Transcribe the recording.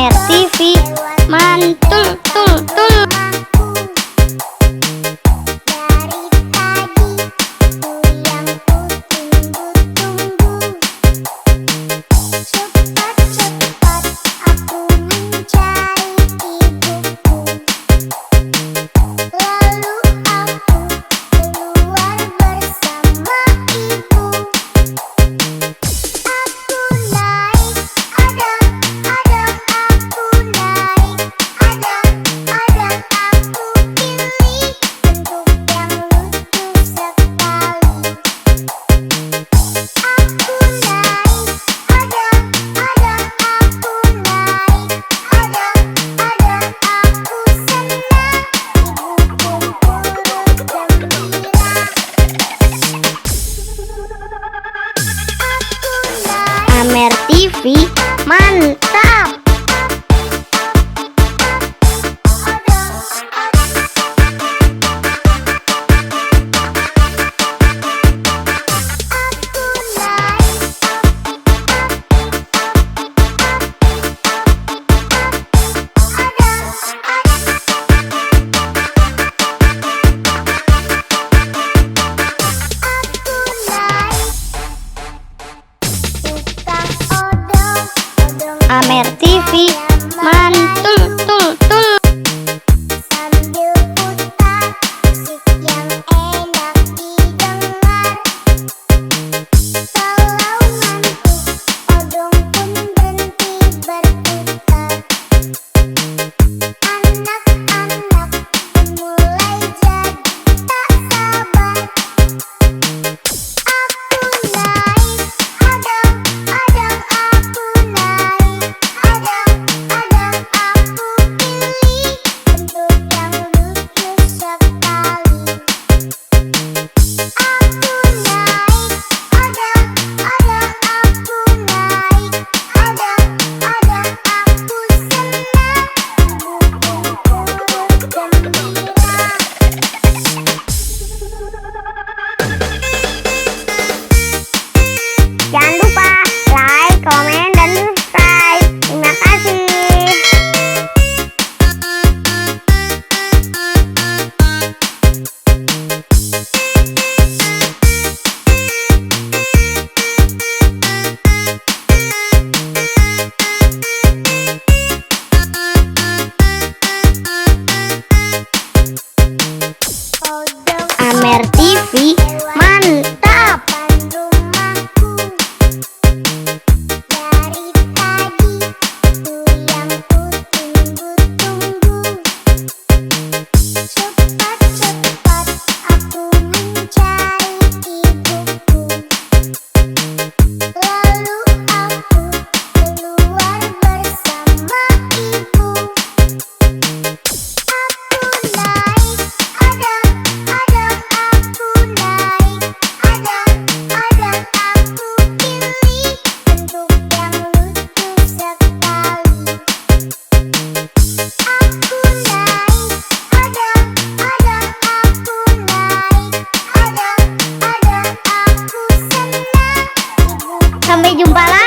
Amer TV mantul tul tul. Amer TV mantap. Amer TV mantul tul tul. Sambil putar musik yang enak didengar. Kalau ngantuk odong pun berhenti berputar. Anak-anak mulai jadi tak sabar. Aku naik odong aku naik. Adang aku pilih bentuk yang lucu sekali. Aku naik adang aku naik. Adang aku senang, ibuku turut gembira. Jangan lupa like, komen, dan subscribe. Terima kasih. Amer TV mantap. Rumahku dari tadi itu yang ku tunggu-tunggu. Cepat-cepat aku mencari ibuku. Lalu aku keluar bersama ibu. Aku naik adang aku naik. Adang aku pilih bentuk yang lucu sekali. Aku naik adang aku naik. Adang aku senang, ibuku. Sampai jumpa lagi.